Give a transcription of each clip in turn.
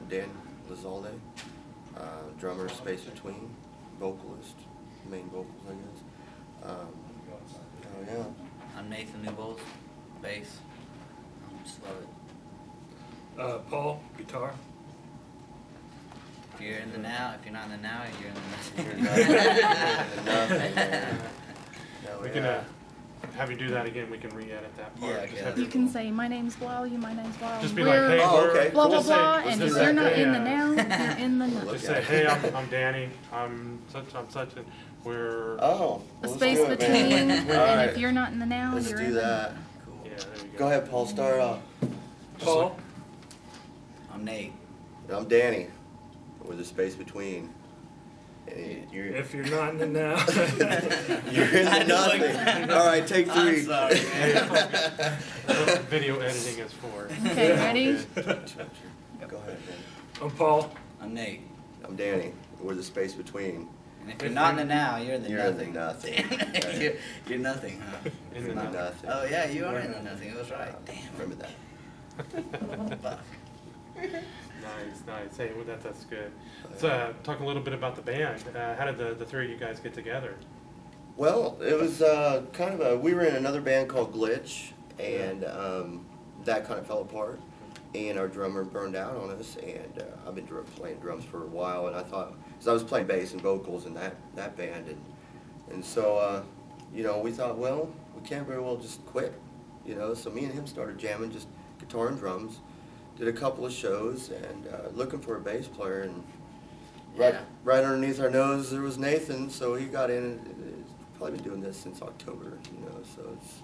Dan Lizalde, drummer, Space Between, vocalist, main vocals, I guess. Oh yeah. I'm Nathan Newbolz, bass. Just love it. Paul, guitar. If you're in the now, if you're not in the now, you're in the You're nothing. nothing, man. No, We yeah. can have you do that again. We can re-edit that part. Yeah, Just okay. have You can say, my name's blah, my name's blah. Just be like, hey, Oh, we're, okay. blah, blah, just say- blah, let's and just if you're say, not hey, in the now, you're in the nothing. just say, hey, I'm Danny. I'm such, and we're. Oh. A well, space let's do it, between, man. and All right. if you're not in the now, Let's you're do in that. Cool. Yeah, there you go. Go ahead, Paul. Start off. Paul. I'm Nate. And I'm Danny. We're the space between. And you're If you're not in the now. you're in the nothing. All right, take I'm 3. sorry, man. That's what video editing is for. Okay, ready? Go ahead, man. I'm Paul. I'm Nate. I'm Danny. We're the space between. And if you're not in the now, you're in the You're in the nothing. nothing. You're nothing, huh? In the Not- nothing. Oh yeah, you are in the nothing. It was right. Damn. Remember that. Fuck. Nice. Hey, well, that's good. Let's talk a little bit about the band. How did the three of you guys get together? Well, it was kind of we were in another band called Glitch, and that kind of fell apart, and our drummer burned out on us, and I've been playing drums for a while, and I thought, because I was playing bass and vocals in that band, and so, you know, we thought, well, we can't very well just quit, you know, so me and him started jamming just guitar and drums, did a couple of shows, and looking for a bass player, and Yeah. right underneath our nose there was Nathan, so he got in, and he's probably been doing this since October, you know, so it's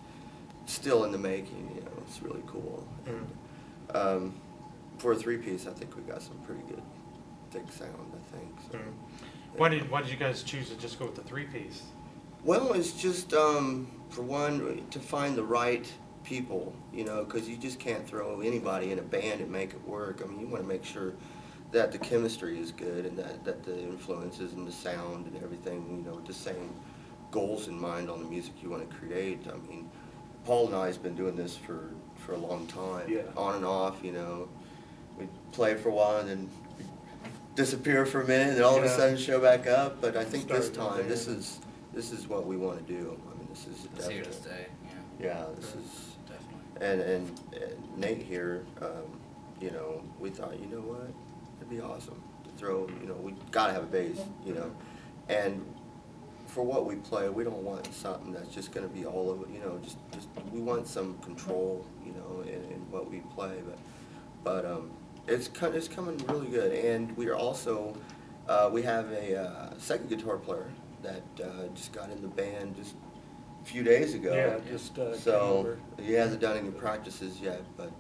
still in the making, you know, it's really cool. And, for a 3-piece, I think we got some pretty good thick sound, I think. So. Why did you guys choose to just go with the 3-piece? Well, it's just, for one, to find the right people, you know, because you just can't throw anybody in a band and make it work. I mean, you want to make sure that the chemistry is good and that the influences and the sound and everything, you know, with the same goals in mind on the music you want to create. I mean, Paul and I has been doing this for a long time, Yeah. on and off, you know. We play for a while and then disappear for a minute and all of a Yeah. sudden show back up, but I think this Start time, again. this is what we want to do. I mean, this is It's here to definitely, stay. yeah, this is, Definitely. and Nate here, you know, we thought, you know what, it'd be awesome to throw, you know, we gotta have a bass, you know, and for what we play, we don't want something that's just gonna be all over, you know, just we want some control, you know, in what we play, but it's coming really good, and we are also, we have a second guitar player that just got in the band just a few days ago. Yeah, just came So over. he hasn't done any practices yet, but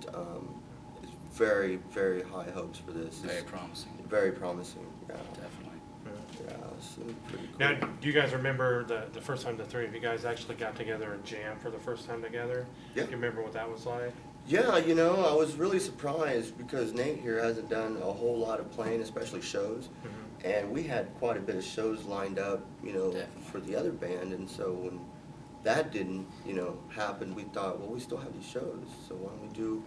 it's very, very high hopes for this. Very It's promising. very promising. Yeah, Definitely. yeah, it's pretty cool. Now, do you guys remember the first time the three of you guys actually got together and jammed for the first time together? Yeah. Do you remember what that was like? Yeah, you know, I was really surprised because Nate here hasn't done a whole lot of playing, especially shows. And we had quite a bit of shows lined up, you know, Definitely. for the other band. And so when that didn't, you know, happen, we thought, well, we still have these shows, so why don't we do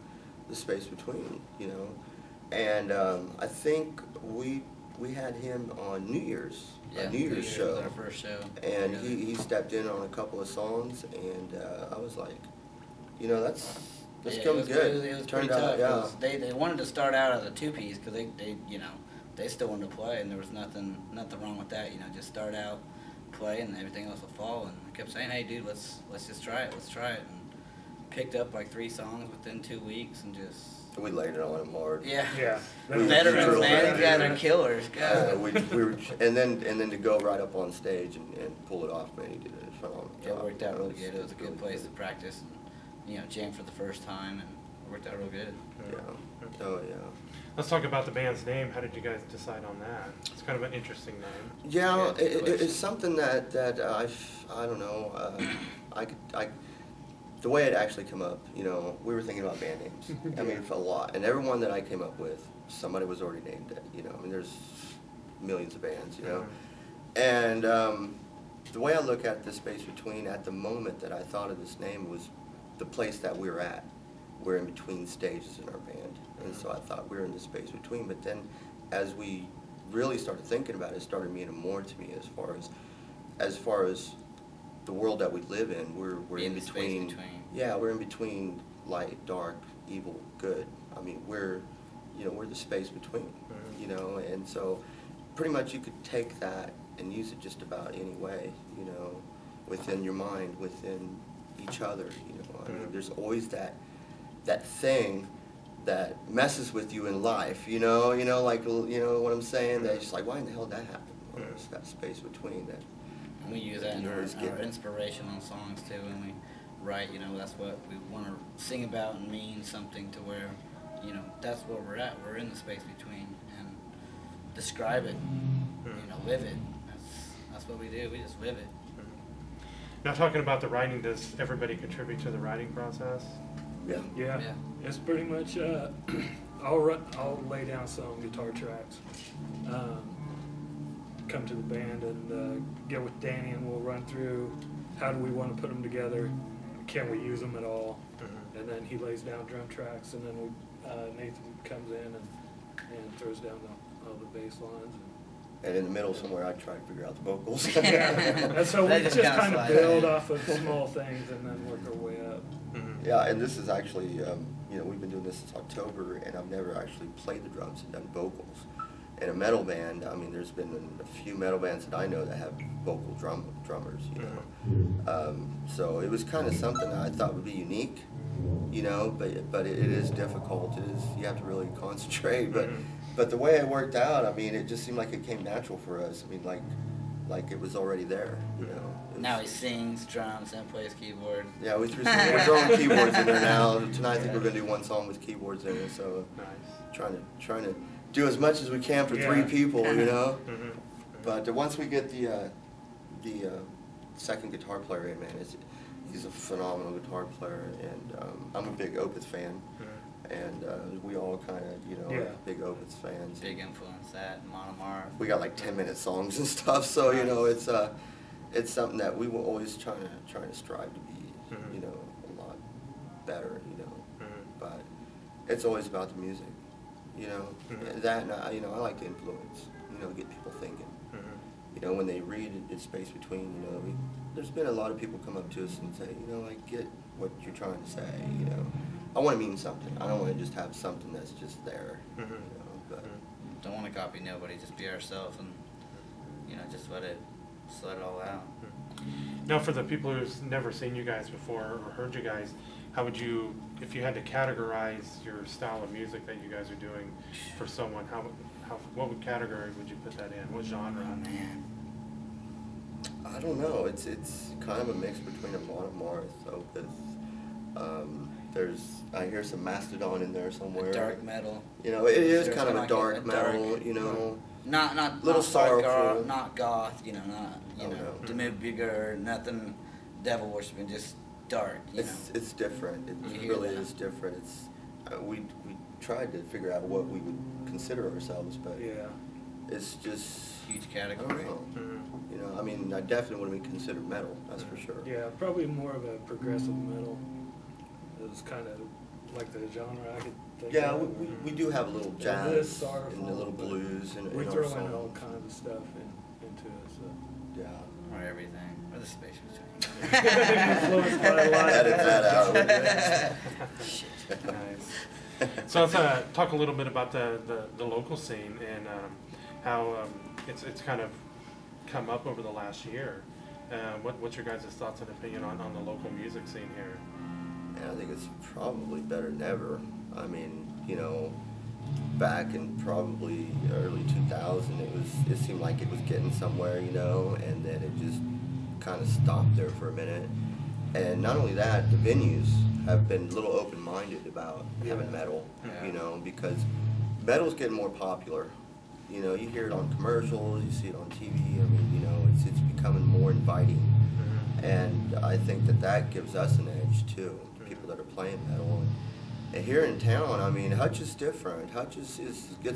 the space between, you know? And I think we had him on New Year's, Yeah. a New Year's was show. our first show. And together. he stepped in on a couple of songs, and I was like, you know, that's Yeah, coming it was, good. It was Turned pretty out, tough. yeah. 'Cause they wanted to start out as a 2-piece because they you know they still wanted to play and there was nothing wrong with that, you know, just start out, play, and everything else will fall. And I kept saying, hey dude, let's just try it, and picked up like 3 songs within 2 weeks and just We laid it on him hard. yeah. Yeah. Veterans, True. man, these guys are killers. God. We were, and then to go right up on stage and pull it off, man, he did a phenomenal Yeah, job. it worked out really good. It was a really good place to practice and, you know, jam for the first time, and it worked out real good. Yeah. Oh yeah. Let's talk about the band's name. How did you guys decide on that? It's kind of an interesting name. Yeah, Yeah, good question. it's something that I don't know. The way it actually came up, you know, we were thinking about band names. I mean, for a lot, and every one that I came up with, somebody was already named it. You know, I mean, there's millions of bands, you know, and the way I look at the space between at the moment that I thought of this name was the place that we're at. We're in between stages in our band. And so I thought we were in the space between. But then as we really started thinking about it, it started meaning more to me as far as the world that we live in. We're in the space between. between. Yeah, we're in between light, dark, evil, good. I mean, we're the space between, and so pretty much you could take that and use it just about any way, within your mind, within each other, I mean, there's always that thing that messes with you in life, like, what I'm saying, that it's just like, why in the hell did that happen? Well, there's that space between that. And we use that in You always our get- inspirational songs too, when we write, that's what we want to sing about and mean something to where, that's where we're at. We're in the space between, and describe it, live it. That's what we do. We just live it. Now, talking about the writing, does everybody contribute to the writing process? Yeah. Yeah, Yeah. it's pretty much. I'll lay down some guitar tracks, come to the band, and get with Danny, and we'll run through how do we want to put them together, can we use them at all, and then he lays down drum tracks, and then Nathan comes in and throws down all the bass lines. And in the middle somewhere, I try to figure out the vocals. And so we That just just kinda kind of slides build in. off of small things and then work our way up. Yeah, and this is actually, we've been doing this since October, and I've never actually played the drums and done vocals. In a metal band, I mean, there's been a few metal bands that I know that have vocal drummers, So it was kind of something that I thought would be unique, but it is difficult. You have to really concentrate. But the way it worked out, I mean, it just seemed like it came natural for us. I mean, like it was already there, It was- Now he sings drums and plays keyboard. Yeah, we're throwing keyboards in there now. Tonight I think we're gonna do one song with keyboards in it, so Nice. trying to do as much as we can for Yeah. 3 people, Mm-hmm. But once we get the second guitar player in, man, he's a phenomenal guitar player, and I'm a big Opeth fan, and we all kind of, Yeah. are big Opeth fans. Big influence that Monomar. We got like 10-minute songs and stuff, so it's something that we were always trying to strive to be, a lot better, But it's always about the music, That and I like to influence, get people thinking. When they read It's Space Between, there's been a lot of people come up to us and say, I get what you're trying to say, I want to mean something. I don't want to just have something that's just there, but. Don't want to copy nobody. Just be ourselves, and just let it all out. Now, for the people who's never seen you guys before or heard you guys, how would you, if you had to categorize your style of music that you guys are doing for someone, what category would you put that in? What genre? Oh man. I don't know. It's kind of a mix between a Monomar, Opeth. I hear some Mastodon in there somewhere. Dark metal. It is There's kind of a like dark metal. Not Little not sorrowful. Goth, not goth. Not Oh, no. Demid Bigger, nothing devil worshiping, just dark. It's different. It You hear really that. is different. We tried to figure out what we would consider ourselves, but Yeah. it's just Huge I don't category. know. Mhm. I mean, I definitely wouldn't be considered metal. That's for sure. Yeah, probably more of a progressive metal. It's kind of like the genre I could think Yeah, of. we do have a little It is jazz sorrowful, and a little but blues in We our throw in songs. all kinds of stuff into it, so. Yeah. Or everything. Or the space between. Influenced by a lot of Edit that out. Nice. So let's talk a little bit about the local scene and how it's kind of come up over the last year. What's your guys' thoughts and opinion on the local music scene here? And I think it's probably better than ever. I mean, back in probably early 2000, it seemed like it was getting somewhere, and then it just kind of stopped there for a minute. And not only that, the venues have been a little open-minded about having metal, Yeah. because metal's getting more popular. You hear it on commercials, you see it on TV. I mean, it's becoming more inviting. And I think that gives us an edge too, people that are playing metal. And here in town, I mean, Hutch is different. Hutch it's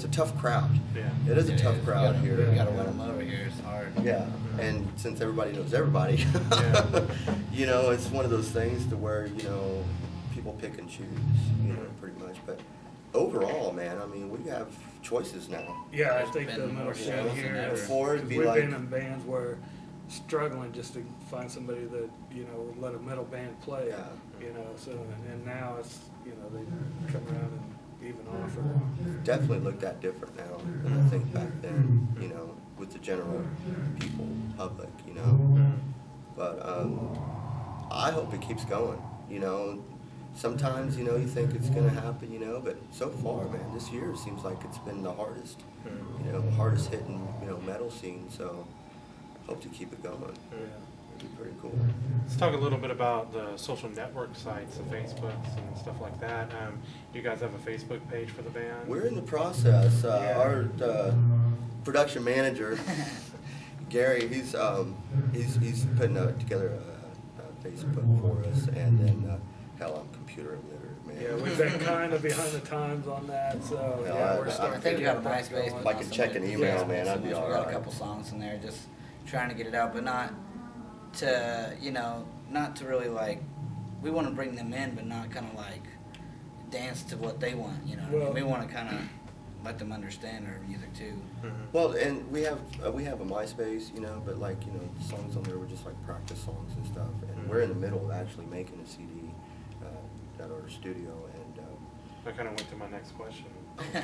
a tough crowd. Yeah. It is a tough crowd You here. gotta win them over here. It's hard. Yeah, and since everybody knows everybody, it's one of those things to where, people pick and choose, pretty much. But overall, man, I mean, we have choices now. Yeah, I There's think been the more middle shows school than here, ever. Before it'd 'cause be we've like- been in bands where struggling just to find somebody that, you know, would let a metal band play, Yeah. you know, so, and now it's, you know, they come around and even offer. Definitely looked at different now than I think back then, you know, with the general people, public, you know. But I hope it keeps going, you know. Sometimes, you know, you think it's going to happen, you know, but so far, man, this year seems like it's been the hardest, you know, hardest hitting, you know, metal scene. So hope to keep it going. Yeah. It'd be pretty cool. Let's talk a little bit about the social network sites, the Facebooks and stuff like that. Do you guys have a Facebook page for the band? We're in the process. Yeah. Our production manager, Gary, he's putting together a Facebook for us, and then hell, I'm computer illiterate, man. Yeah, we've been kind of behind the times on that, so, Yeah, yeah, I- we're I starting I to think you get got a that MySpace. going. but If I not could so check much- an email, yeah, man, so I'd be much. all We got right. a couple songs in there, just trying to get it out, but not to, you know, not to really like, we want to bring them in, but not kind of like dance to what they want, you know what I Well- mean? We want to kind of let them understand our music too. Well, and we have a MySpace, you know, but like, you know, the songs on there were just like practice songs and stuff. And we're in the middle of actually making a CD at our studio, and I kind of went to my next question.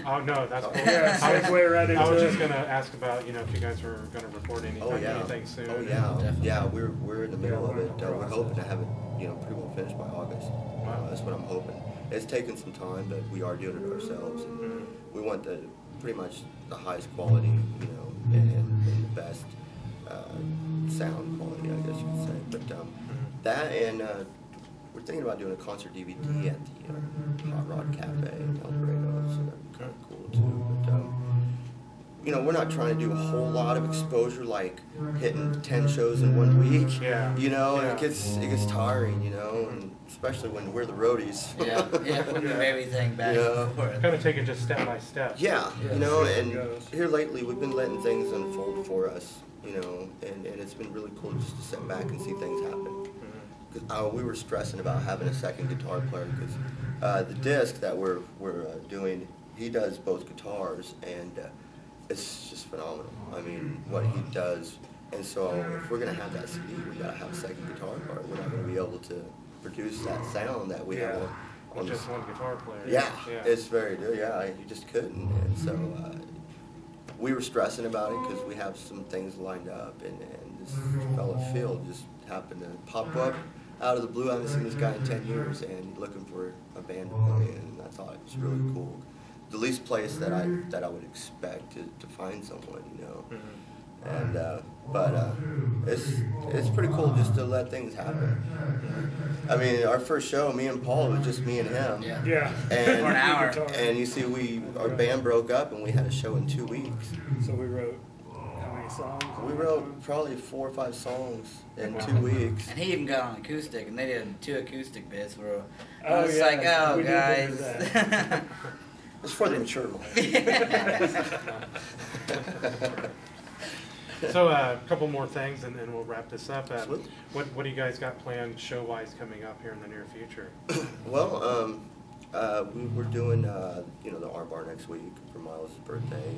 Oh, no, that's cool. Yeah, I was- segue right I was into just it. going to ask about, you know, if you guys were going to record anything soon. Oh yeah, Definitely. yeah. We're in the middle Yeah, of we're it. in the We're hoping to process. have it, you know, pretty well finished by August. Wow. That's what I'm hoping. It's taken some time, but we are doing it ourselves. And we want pretty much the highest quality, you know, and the best sound quality, I guess you could say. But that, and we're thinking about doing a concert DVD at the Hot Rod Cafe in El Dorado, so that'd be kind of cool too. But you know, we're not trying to do a whole lot of exposure, like hitting 10 shows in 1 week. Yeah. You know, Yeah. it gets tiring, you know, and especially when we're the roadies. Yeah, we move everything back Yeah. and forth. Kind of take it just step by step. Yeah, Yeah, you know, see how it and goes. here lately we've been letting things unfold for us, you know, and it's been really cool just to sit back and see things happen. Cause we were stressing about having a second guitar player because the disc that we're doing, he does both guitars, and it's just phenomenal. I mean, what he does, and so if we're gonna have that CD, we gotta have a second guitar player. We're not gonna be able to produce that sound that we have Yeah. on With the just one guitar player. yeah, Yeah. it's very good. Yeah, you just couldn't. And so we were stressing about it because we have some things lined up, and this fella Phil just happened to pop up out of the blue. I haven't seen this guy in 10 years, and looking for a band to play in, and I thought it was really cool. The least place that I would expect to find someone, you know. And but it's pretty cool just to let things happen. I mean, our first show, me and Paul, was just me and him. Yeah. Yeah. And- For an hour. Guitar. And you see, our band broke up, and we had a show in 2 weeks. So we wrote how many songs? We wrote probably 4 or 5 songs in 2 weeks. And he even got on acoustic, and they did 2 acoustic bits where I Oh, was yeah, like, oh, we did guys. that. It's for the mature ones. So a couple more things, and then we'll wrap this up. Absolutely. What do you guys got planned show-wise coming up here in the near future? Well, we're doing, you know, the R Bar next week for Miles' birthday.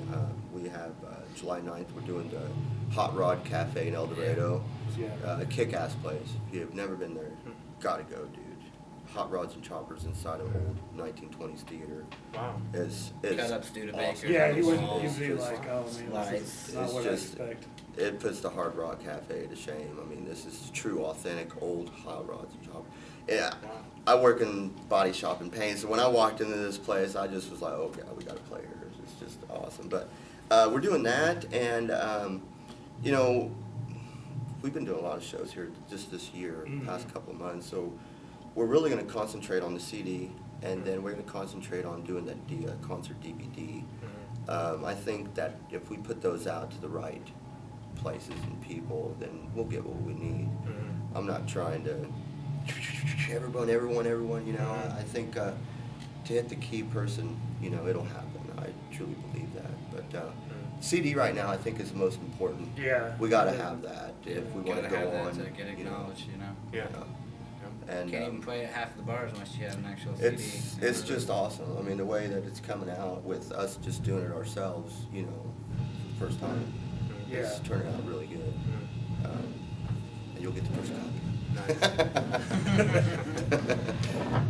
We have July 9th, we're doing the Hot Rod Cafe in El Dorado. Yeah. Kick-ass place. If you have never been there, gotta go, dude. Hot rods and choppers inside an old 1920s theater. Wow. It's Cut up Studebaker. awesome. Yeah, you Walls, wouldn't, you'd be just like, oh man, lights. this is not It's what I just- expect. It puts the Hard Rock Cafe to shame. I mean, this is true, authentic, old hot rods and choppers. Yeah, Wow. I work in body shop and paint, so when I walked into this place, I just was like, oh god, we gotta play here. It's just awesome. But we're doing that, and you know, we've been doing a lot of shows here just this year, Mhm. past couple of months. So we're really going to concentrate on the CD, and then we're going to concentrate on doing that concert DVD. I think that if we put those out to the right places and people, then we'll get what we need. I'm not trying to everyone, you know. I think to hit the key person, you know, it'll happen. I truly believe that. But CD right now, I think, is the most important. Yeah. We got to have that if we want Gotta to go have that on. to get you know. acknowledged, you know. Yeah. Yeah. And Can't even play at half the bars unless you have an actual CD. it's just awesome. I mean, the way that it's coming out with us just doing it ourselves, you know, for the first time, it's Yeah. turning out really good. And you'll get the first copy.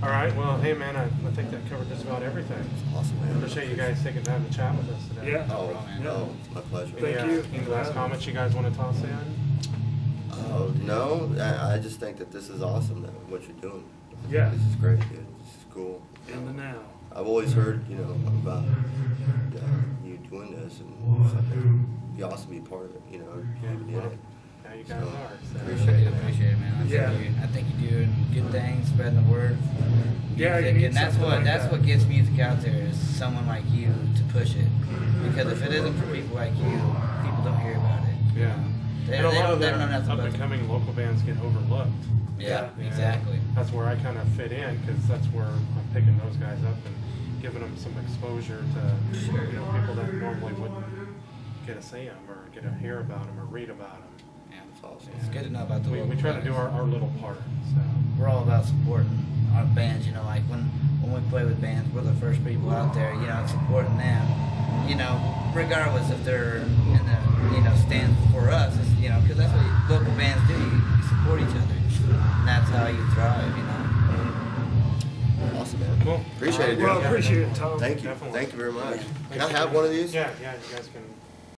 All right, well, hey man, I think that covered just about everything. Awesome, man. Appreciate you guys taking time to chat with us today. Yeah. Oh, man. no, it's my pleasure. Thank Any, you. Any last comments you guys want to toss in? No, I just think that this is awesome, that what you're doing. Yeah. This is great, dude. This is cool. In the now. I've always heard, you know, about you doing this, and it's like, it'd be awesome to be part of it, you know, Yeah, be in well, it. yeah, you guys So, are. So. appreciate it. Appreciate it, man. Yeah. I think you're doing good things, spreading the word. Yeah, you Music, need and that's something what like that's that. what gets music out there is someone like you to push it. Because if it isn't for people like you, people don't hear about it. you Yeah. know. They, And a they lot don't, of they the don't know nothing up about and it. coming local bands get overlooked. Yeah, Yeah. exactly. That's where I kind of fit in because that's where I'm picking those guys up and giving them some exposure to you know people that normally wouldn't get to see them or get to hear about them or read about them. Yeah, It's awesome. it's good to know about the We local try to do guys. our little part. So We're all about supporting our bands, you know, like when we play with bands, we're the first people out there, you know, supporting them, you know, regardless if they're in the, you know, stand for us, it's, you know, because that's what local bands do, you support each other, and that's how you thrive, you know. Awesome, man. cool. Appreciate it, dude. Well, appreciate it, Tom. Thank you. Definitely. Thank you very much. Can I Thanks for have doing one it. of these? Yeah, you guys can